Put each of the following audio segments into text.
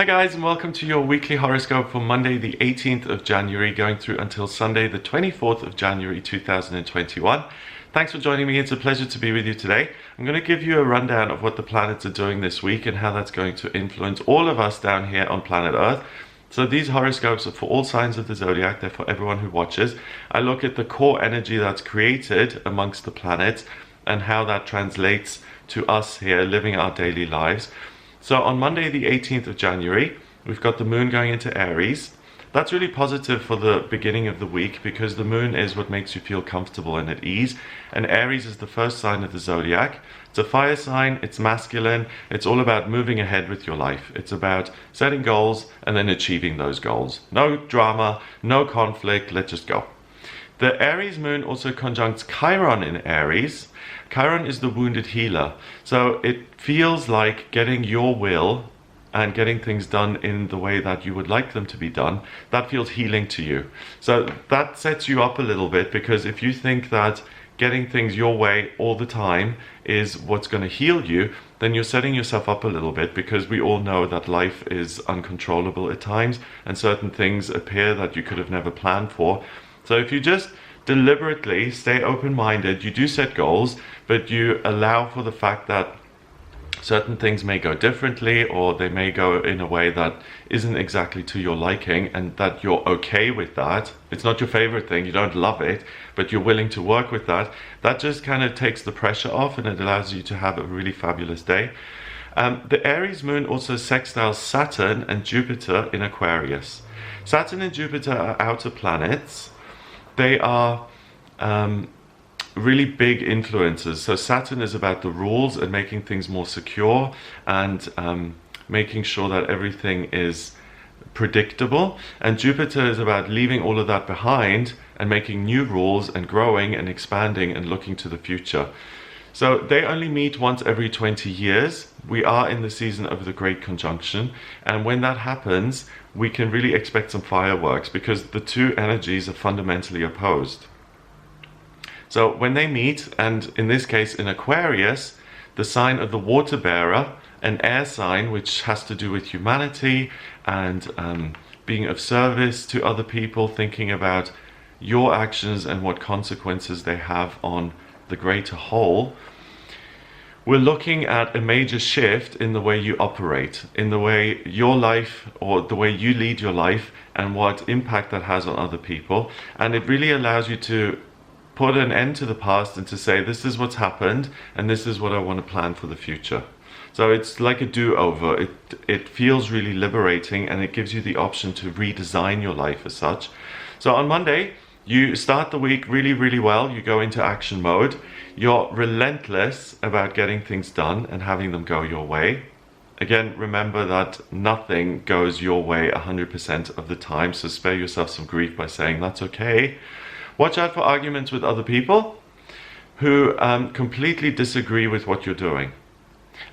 Hi guys, and welcome to your weekly horoscope for Monday the 18th of January going through until Sunday the 24th of January 2021. Thanks for joining me. It's a pleasure to be with you today. I'm going to give you a rundown of what the planets are doing this week and how that's going to influence all of us down here on planet Earth. So these horoscopes are for all signs of the zodiac. They're for everyone who watches. I look at the core energy that's created amongst the planets and how that translates to us here living our daily lives. So on Monday the 18th of January, we've got the moon going into Aries. That's really positive for the beginning of the week because the moon is what makes you feel comfortable and at ease. And Aries is the first sign of the zodiac. It's a fire sign, it's masculine, it's all about moving ahead with your life. It's about setting goals and then achieving those goals. No drama, no conflict, let's just go. The Aries moon also conjuncts Chiron in Aries. Chiron is the wounded healer. So it feels like getting your will and getting things done in the way that you would like them to be done. That feels healing to you. So that sets you up a little bit, because if you think that getting things your way all the time is what's going to heal you, then you're setting yourself up a little bit, because we all know that life is uncontrollable at times and certain things appear that you could have never planned for. So if you just deliberately stay open-minded, you do set goals, but you allow for the fact that certain things may go differently, or they may go in a way that isn't exactly to your liking, and that you're okay with that. It's not your favorite thing, you don't love it, but you're willing to work with that. That just kind of takes the pressure off, and it allows you to have a really fabulous day. The Aries moon also sextiles Saturn and Jupiter in Aquarius. Saturn and Jupiter are outer planets. They are really big influences. So Saturn is about the rules and making things more secure and making sure that everything is predictable. And Jupiter is about leaving all of that behind and making new rules and growing and expanding and looking to the future. So they only meet once every 20 years. We are in the season of the Great Conjunction, and when that happens, we can really expect some fireworks, because the two energies are fundamentally opposed. So when they meet, and in this case in Aquarius, the sign of the water bearer, an air sign which has to do with humanity and being of service to other people, thinking about your actions and what consequences they have on the greater whole, we're looking at a major shift in the way you operate, in the way your life, or the way you lead your life, and what impact that has on other people. And it really allows you to put an end to the past and to say, this is what's happened and this is what I want to plan for the future. So it's like a do-over. It feels really liberating, and it gives you the option to redesign your life as such. So on Monday, you start the week really well. You go into action mode. You're relentless about getting things done and having them go your way. Again, remember that nothing goes your way 100% of the time, so spare yourself some grief by saying that's okay. Watch out for arguments with other people who completely disagree with what you're doing.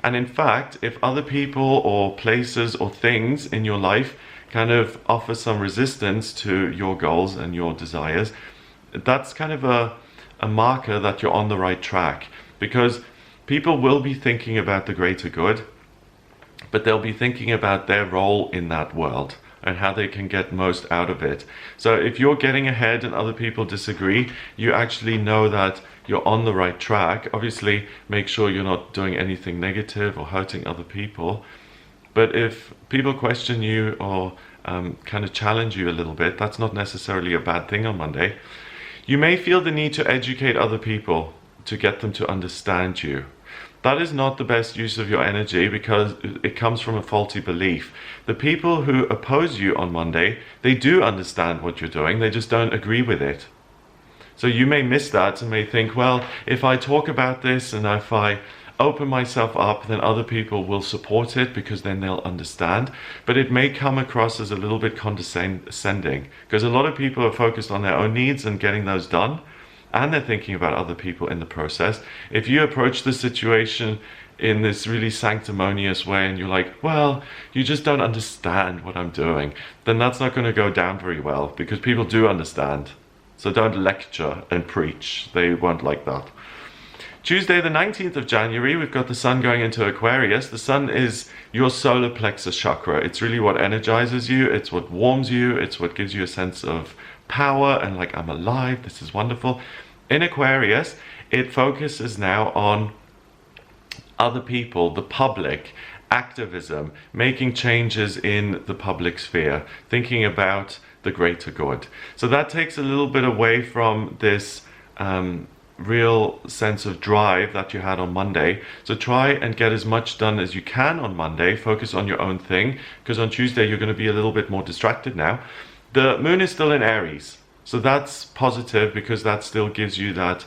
And in fact, if other people or places or things in your life kind of offer some resistance to your goals and your desires, that's kind of a marker that you're on the right track, because people will be thinking about the greater good, but they'll be thinking about their role in that world and how they can get most out of it. So if you're getting ahead and other people disagree, you actually know that you're on the right track. Obviously, make sure you're not doing anything negative or hurting other people. But if people question you or kind of challenge you a little bit, that's not necessarily a bad thing on Monday. You may feel the need to educate other people to get them to understand you. That is not the best use of your energy, because it comes from a faulty belief. The people who oppose you on Monday, they do understand what you're doing, they just don't agree with it. So you may miss that and may think, well, if I talk about this and if I open myself up, then other people will support it because then they'll understand. But it may come across as a little bit condescending, because a lot of people are focused on their own needs and getting those done, and they're thinking about other people in the process. If you approach the situation in this really sanctimonious way and you're like, well, you just don't understand what I'm doing, then that's not going to go down very well, because people do understand. So don't lecture and preach. They won't like that. Tuesday, the 19th of January, we've got the sun going into Aquarius. The sun is your solar plexus chakra. It's really what energizes you. It's what warms you. It's what gives you a sense of power and like, I'm alive. This is wonderful. In Aquarius, it focuses now on other people, the public, activism, making changes in the public sphere, thinking about the greater good. So that takes a little bit away from this real sense of drive that you had on Monday. So try and get as much done as you can on Monday. Focus on your own thing, because on Tuesday you're going to be a little bit more distracted now. The moon is still in Aries, so that's positive because that still gives you that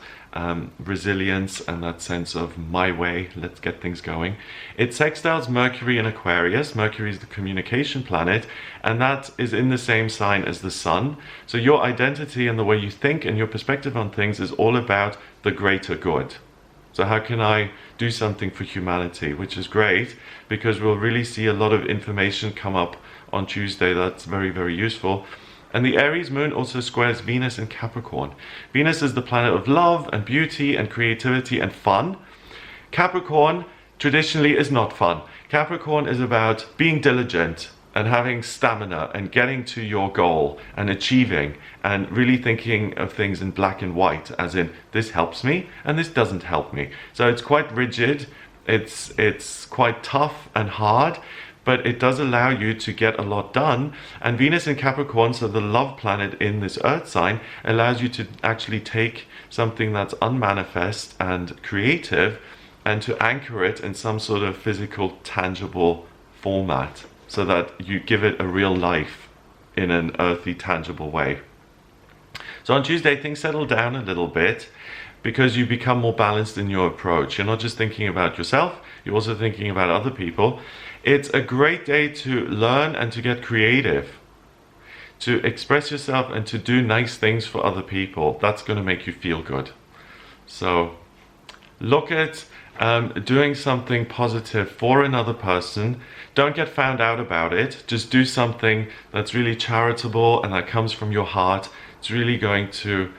resilience and that sense of my way, let's get things going. It sextiles Mercury in Aquarius. Mercury is the communication planet, and that is in the same sign as the sun. So your identity and the way you think and your perspective on things is all about the greater good. So how can I do something for humanity, which is great because we'll really see a lot of information come up on Tuesday that's very, very useful. And the Aries moon also squares Venus in Capricorn. Venus is the planet of love and beauty and creativity and fun. Capricorn traditionally is not fun. Capricorn is about being diligent and having stamina and getting to your goal and achieving and really thinking of things in black and white, as in this helps me and this doesn't help me. So it's quite rigid, it's quite tough and hard, but it does allow you to get a lot done. And Venus in Capricorn, so the love planet in this earth sign, allows you to actually take something that's unmanifest and creative and to anchor it in some sort of physical, tangible format so that you give it a real life in an earthy, tangible way. So on Tuesday, things settle down a little bit because you become more balanced in your approach. You're not just thinking about yourself, you're also thinking about other people. It's a great day to learn and to get creative, to express yourself and to do nice things for other people. That's going to make you feel good. So look at doing something positive for another person. Don't get found out about it. Just do something that's really charitable and that comes from your heart. It's really going to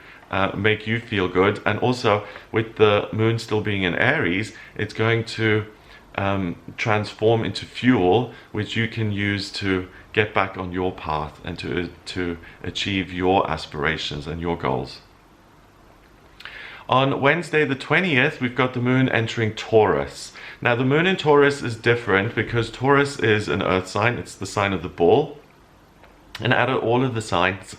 make you feel good. And also with the moon still being in Aries, it's going to transform into fuel which you can use to get back on your path and to achieve your aspirations and your goals. On Wednesday the 20th, we've got the moon entering Taurus. Now the moon in Taurus is different because Taurus is an earth sign. It's the sign of the bull, and out of all of the signs,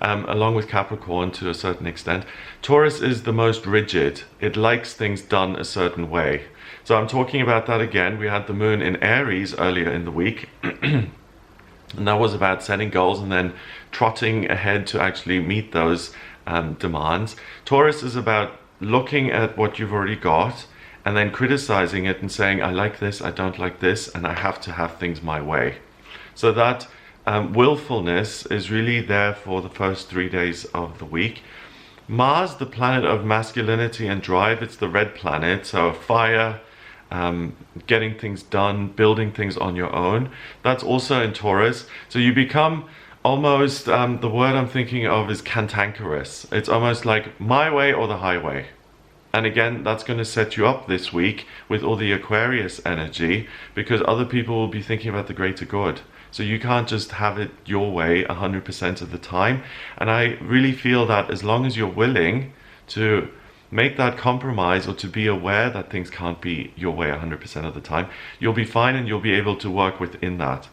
along with Capricorn to a certain extent, Taurus is the most rigid. It likes things done a certain way. So I'm talking about that again. We had the moon in Aries earlier in the week, and that was about setting goals and then trotting ahead to actually meet those demands. Taurus is about looking at what you've already got and then criticizing it and saying, I like this, I don't like this, and I have to have things my way. So that willfulness is really there for the first 3 days of the week. Mars, the planet of masculinity and drive, it's the red planet, so fire, getting things done, building things on your own. That's also in Taurus. So you become almost, the word I'm thinking of is cantankerous. It's almost like my way or the highway. And again, that's going to set you up this week with all the Aquarius energy, because other people will be thinking about the greater good. So you can't just have it your way 100% of the time. And I really feel that as long as you're willing to make that compromise or to be aware that things can't be your way 100% of the time, you'll be fine and you'll be able to work within that.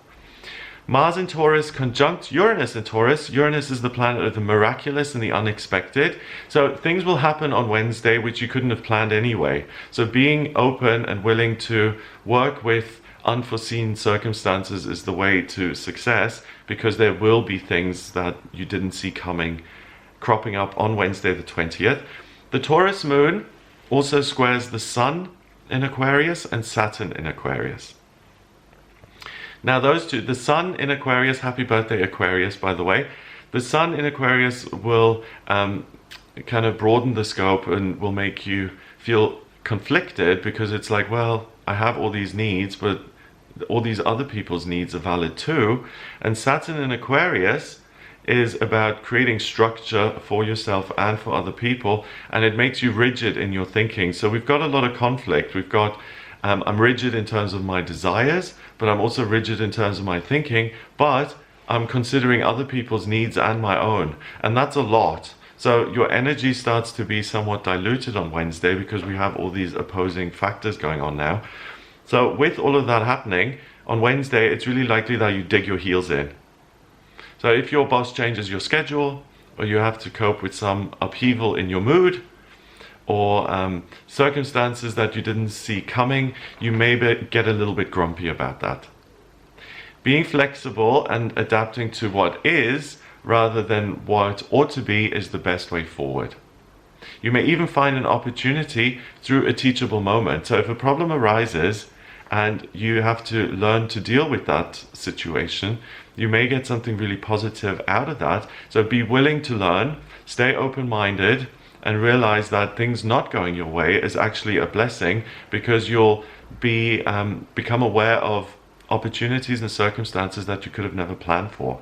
Mars in Taurus conjunct Uranus in Taurus. Uranus is the planet of the miraculous and the unexpected. So things will happen on Wednesday which you couldn't have planned anyway. So being open and willing to work with unforeseen circumstances is the way to success, because there will be things that you didn't see coming cropping up on Wednesday the 20th. The Taurus moon also squares the sun in Aquarius and Saturn in Aquarius. Now those two, the sun in Aquarius, happy birthday Aquarius by the way, the sun in Aquarius will kind of broaden the scope and will make you feel conflicted, because it's like, well, I have all these needs, but all these other people's needs are valid too. And Saturn in Aquarius is about creating structure for yourself and for other people, and it makes you rigid in your thinking. So we've got a lot of conflict. We've got, I'm rigid in terms of my desires, but I'm also rigid in terms of my thinking, but I'm considering other people's needs and my own, and that's a lot. So your energy starts to be somewhat diluted on Wednesday because we have all these opposing factors going on now. So with all of that happening, on Wednesday, it's really likely that you dig your heels in. So if your boss changes your schedule, or you have to cope with some upheaval in your mood, or circumstances that you didn't see coming, you may get a little bit grumpy about that. Being flexible and adapting to what is, rather than what ought to be, is the best way forward. You may even find an opportunity through a teachable moment. So if a problem arises and you have to learn to deal with that situation, you may get something really positive out of that. So be willing to learn, stay open-minded, and realize that things not going your way is actually a blessing, because you'll become aware of opportunities and circumstances that you could have never planned for.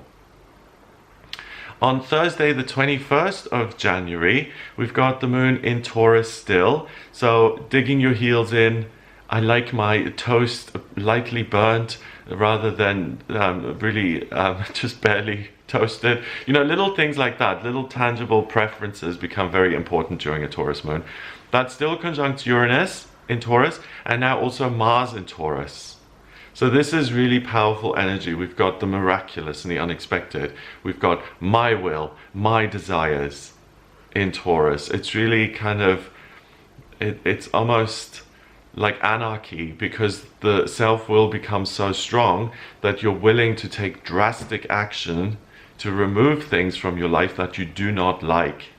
On Thursday, the 21st of January, we've got the moon in Taurus still. So digging your heels in. I like my toast lightly burnt rather than really just barely toasted. You know, little things like that, little tangible preferences become very important during a Taurus moon. That's still conjunct Uranus in Taurus, and now also Mars in Taurus. So this is really powerful energy. We've got the miraculous and the unexpected. We've got my will, my desires in Taurus. It's really kind of, it's almost like anarchy, because the self-will becomes so strong that you're willing to take drastic action to remove things from your life that you do not like.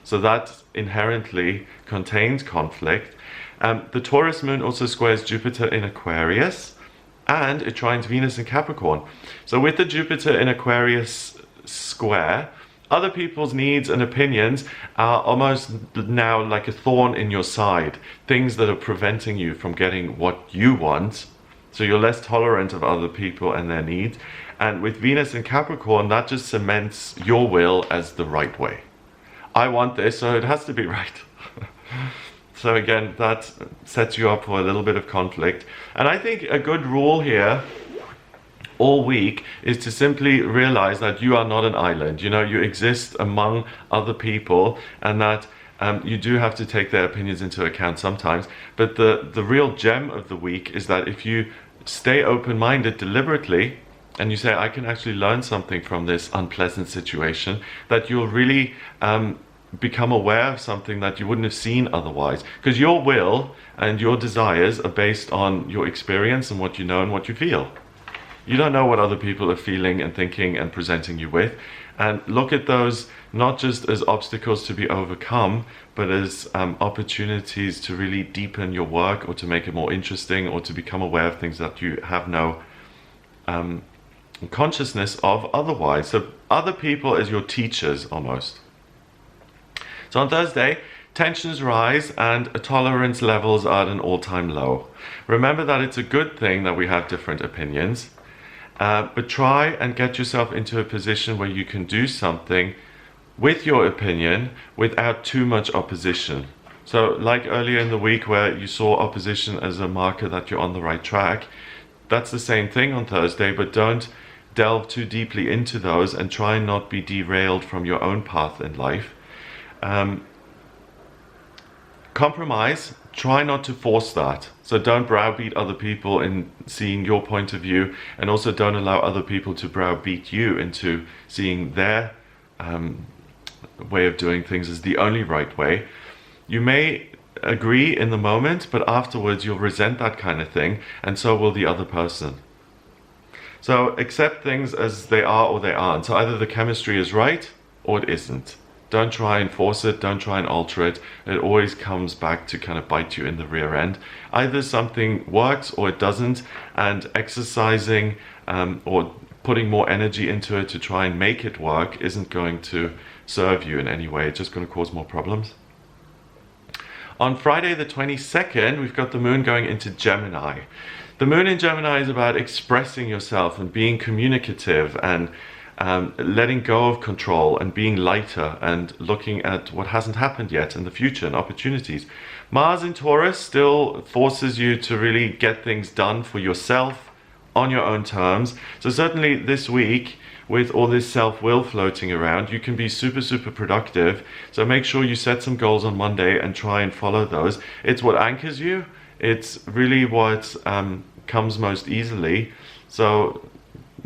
So that inherently contains conflict. The Taurus moon also squares Jupiter in Aquarius, and it trines Venus in Capricorn. So with the Jupiter in Aquarius square, other people's needs and opinions are almost now like a thorn in your side, things that are preventing you from getting what you want. So you're less tolerant of other people and their needs. And with Venus in Capricorn, that just cements your will as the right way. I want this, so it has to be right. So again, that sets you up for a little bit of conflict. And I think a good rule here all week is to simply realize that you are not an island. You know, you exist among other people, and that you do have to take their opinions into account sometimes. But the real gem of the week is that if you stay open-minded deliberately, and you say, I can actually learn something from this unpleasant situation, that you'll really become aware of something that you wouldn't have seen otherwise. Because your will and your desires are based on your experience and what you know and what you feel. You don't know what other people are feeling and thinking and presenting you with. And look at those not just as obstacles to be overcome, but as opportunities to really deepen your work, or to make it more interesting, or to become aware of things that you have no consciousness of otherwise. So other people as your teachers almost. So on Thursday, tensions rise and tolerance levels are at an all-time low. Remember that it's a good thing that we have different opinions, but try and get yourself into a position where you can do something with your opinion without too much opposition. So like earlier in the week where you saw opposition as a marker that you're on the right track, that's the same thing on Thursday, but don't delve too deeply into those, and try and not be derailed from your own path in life. Compromise, try not to force that. So don't browbeat other people in seeing your point of view, and also don't allow other people to browbeat you into seeing their way of doing things as the only right way. You may agree in the moment, but afterwards you'll resent that kind of thing, and so will the other person. So accept things as they are or they aren't. So either the chemistry is right or it isn't. Don't try and force it, don't try and alter it. It always comes back to kind of bite you in the rear end. Either something works or it doesn't, and exercising or putting more energy into it to try and make it work isn't going to serve you in any way. It's just going to cause more problems. On Friday the 22nd, we've got the moon going into Gemini. The moon in Gemini is about expressing yourself and being communicative and letting go of control and being lighter and looking at what hasn't happened yet in the future and opportunities. Mars in Taurus still forces you to really get things done for yourself on your own terms. So certainly this week, with all this self-will floating around, you can be super productive. So make sure you set some goals on Monday and try and follow those. It's what anchors you. It's really what comes most easily. So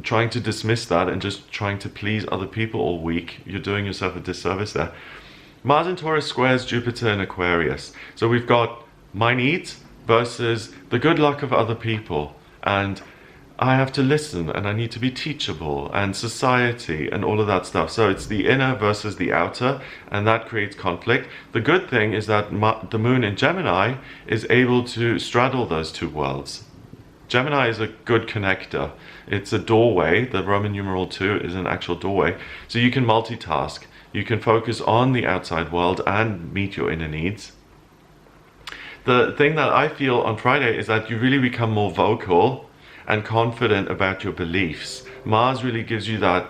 trying to dismiss that and just trying to please other people all week, you're doing yourself a disservice there. Mars in Taurus squares Jupiter in Aquarius. So we've got my needs versus the good luck of other people. And I have to listen and I need to be teachable and society and all of that stuff. So it's the inner versus the outer, and that creates conflict. The good thing is that the moon in Gemini is able to straddle those two worlds. Gemini is a good connector. It's a doorway. The Roman numeral 2 is an actual doorway. So you can multitask. You can focus on the outside world and meet your inner needs. The thing that I feel on Friday is that you really become more vocal and confident about your beliefs. Mars really gives you that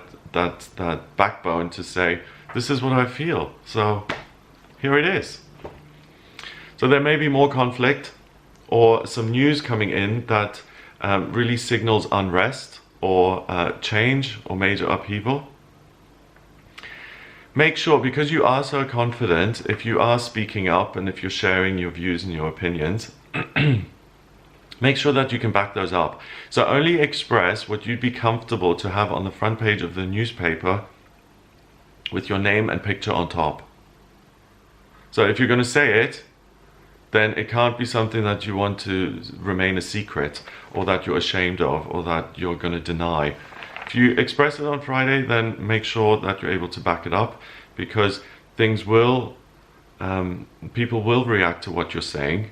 backbone to say, this is what I feel, so here it is. So there may be more conflict or some news coming in that really signals unrest or change or major upheaval. Make sure, because you are so confident, if you are speaking up and if you're sharing your views and your opinions, make sure that you can back those up. So only express what you'd be comfortable to have on the front page of the newspaper with your name and picture on top. So if you're going to say it, then it can't be something that you want to remain a secret or that you're ashamed of or that you're going to deny. If you express it on Friday, then make sure that you're able to back it up, because things will, people will react to what you're saying.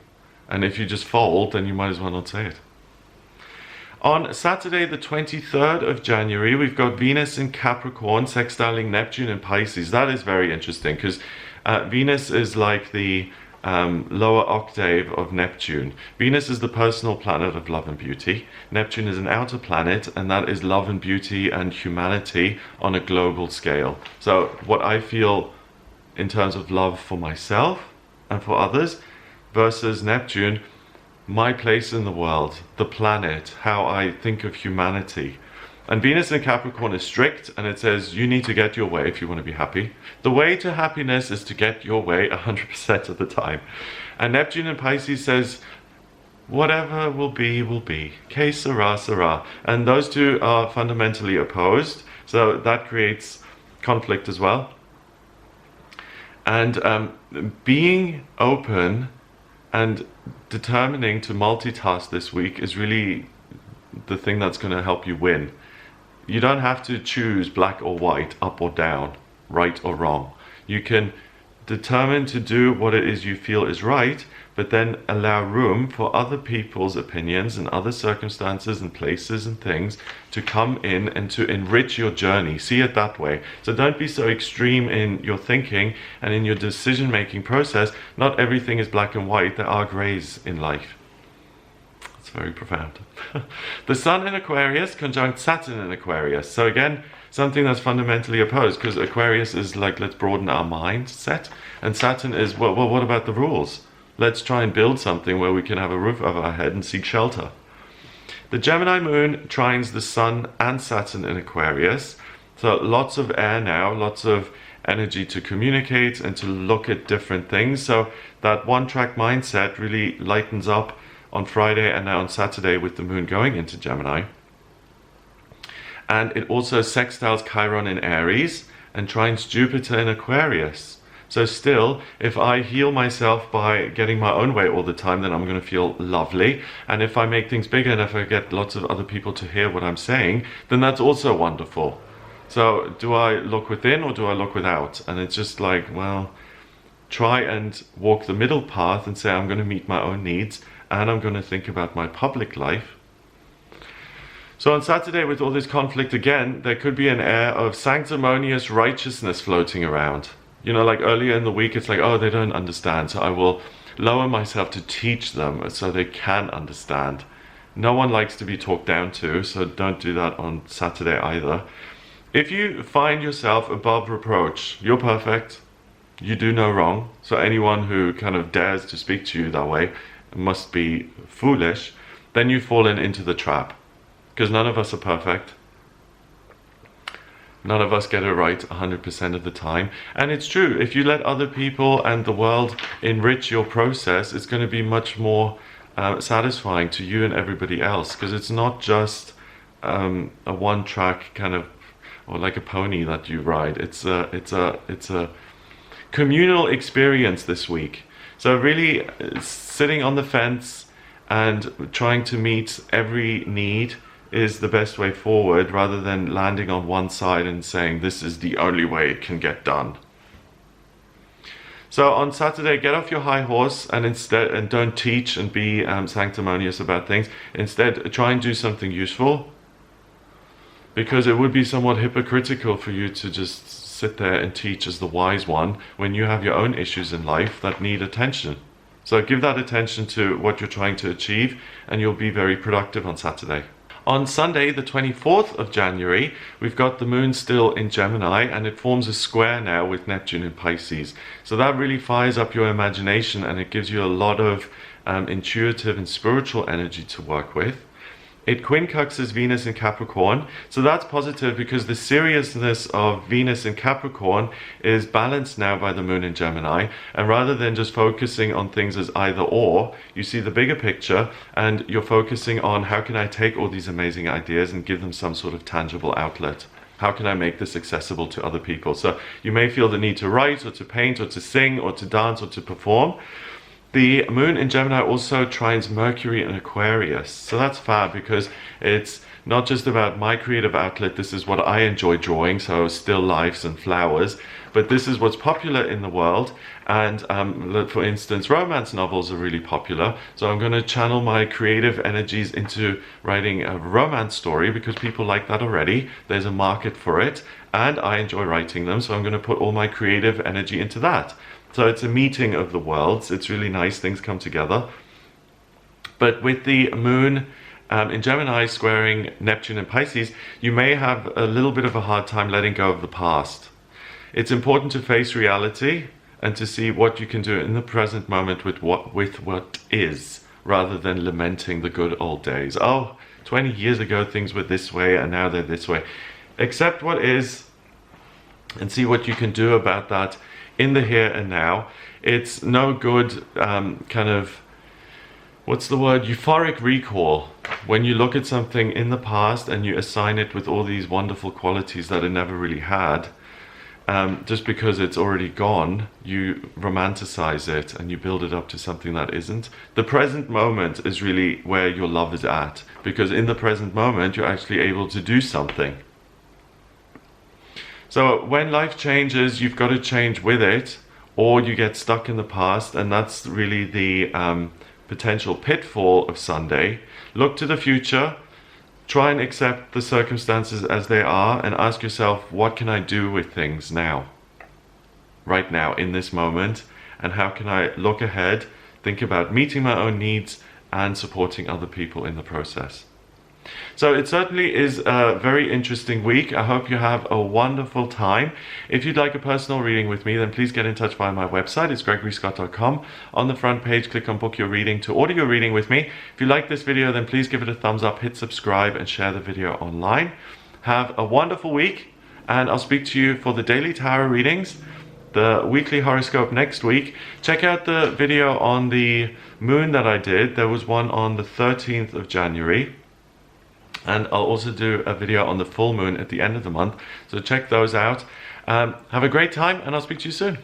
And if you just fold, then you might as well not say it. On Saturday, the 23rd of January, we've got Venus in Capricorn sextiling Neptune in Pisces. That is very interesting, because Venus is like the lower octave of Neptune. Venus is the personal planet of love and beauty. Neptune is an outer planet, and that is love and beauty and humanity on a global scale. So what I feel in terms of love for myself and for others, versus Neptune, my place in the world, the planet, how I think of humanity. And Venus in Capricorn is strict, and it says you need to get your way if you want to be happy. The way to happiness is to get your way 100% of the time. And Neptune in Pisces says whatever will be, will be. Que sera, sera. And those two are fundamentally opposed, so that creates conflict as well. And being open and determining to multitask this week is really the thing that's going to help you win. You don't have to choose black or white, up or down, right or wrong. You can determine to do what it is you feel is right, but then allow room for other people's opinions and other circumstances and places and things to come in and to enrich your journey. See it that way. So don't be so extreme in your thinking and in your decision-making process. Not everything is black and white. There are grays in life. It's very profound. The Sun in Aquarius conjunct Saturn in Aquarius. So again, something that's fundamentally opposed, because Aquarius is like, let's broaden our mindset, and Saturn is, well, what about the rules? Let's try and build something where we can have a roof over our head and seek shelter. The Gemini moon trines the Sun and Saturn in Aquarius. So lots of air now, lots of energy to communicate and to look at different things. So that one-track mindset really lightens up on Friday and now on Saturday with the moon going into Gemini. And it also sextiles Chiron in Aries and trines Jupiter in Aquarius. So still, if I heal myself by getting my own way all the time, then I'm going to feel lovely. And if I make things bigger and if I get lots of other people to hear what I'm saying, then that's also wonderful. So do I look within or do I look without? And it's just like, well, try and walk the middle path and say, I'm going to meet my own needs and I'm going to think about my public life. So on Saturday, with all this conflict again, there could be an air of sanctimonious righteousness floating around. You know, like earlier in the week, it's like, oh, they don't understand, so I will lower myself to teach them so they can understand. No one likes to be talked down to, so don't do that on Saturday either. If you find yourself above reproach, you're perfect, you do no wrong, so anyone who kind of dares to speak to you that way must be foolish, then you've fallen into the trap. Because none of us are perfect. None of us get it right 100% of the time. And it's true, if you let other people and the world enrich your process, it's going to be much more satisfying to you and everybody else. Because it's not just a one-track kind of, or like a pony that you ride. It's a communal experience this week. So really sitting on the fence and trying to meet every need is the best way forward, rather than landing on one side and saying this is the only way it can get done. So on Saturday, get off your high horse and don't teach and be sanctimonious about things. Instead, try and do something useful, because it would be somewhat hypocritical for you to just sit there and teach as the wise one when you have your own issues in life that need attention. So give that attention to what you're trying to achieve, and you'll be very productive on Saturday. On Sunday, the 24th of January, we've got the moon still in Gemini, and it forms a square now with Neptune in Pisces. So that really fires up your imagination, and it gives you a lot of intuitive and spiritual energy to work with. It quincunxes Venus in Capricorn, so that's positive because the seriousness of Venus in Capricorn is balanced now by the moon in Gemini, and rather than just focusing on things as either or, you see the bigger picture and you're focusing on how can I take all these amazing ideas and give them some sort of tangible outlet. How can I make this accessible to other people? So you may feel the need to write or to paint or to sing or to dance or to perform. The moon in Gemini also trines Mercury in Aquarius. So that's fab, because it's not just about my creative outlet. This is what I enjoy drawing, so still lifes and flowers. But this is what's popular in the world. And for instance, romance novels are really popular. So I'm going to channel my creative energies into writing a romance story, because people like that already. There's a market for it, and I enjoy writing them. So I'm going to put all my creative energy into that. So it's a meeting of the worlds. It's really nice, things come together. But with the moon in Gemini squaring Neptune and Pisces, you may have a little bit of a hard time letting go of the past. It's important to face reality and to see what you can do in the present moment with what is, rather than lamenting the good old days. Oh, 20 years ago things were this way and now they're this way. Accept what is and see what you can do about that in the here and now. It's no good kind of, what's the word, euphoric recall. When you look at something in the past and you assign it with all these wonderful qualities that it never really had, just because it's already gone, you romanticize it and you build it up to something that isn't. The present moment is really where your love is at, because in the present moment you're actually able to do something. So when life changes, you've got to change with it, or you get stuck in the past, and that's really the potential pitfall of Sunday. Look to the future, try and accept the circumstances as they are, and ask yourself, what can I do with things now? Right now, in this moment, and how can I look ahead, think about meeting my own needs and supporting other people in the process. So it certainly is a very interesting week. I hope you have a wonderful time. If you'd like a personal reading with me, then please get in touch via my website. It's gregoryscott.com. On the front page, click on Book Your Reading to order your reading with me. If you like this video, then please give it a thumbs up, hit subscribe, and share the video online. Have a wonderful week, and I'll speak to you for the daily tarot readings, the weekly horoscope next week. Check out the video on the moon that I did. There was one on the 13th of January. And I'll also do a video on the full moon at the end of the month. So check those out. Have a great time, and I'll speak to you soon.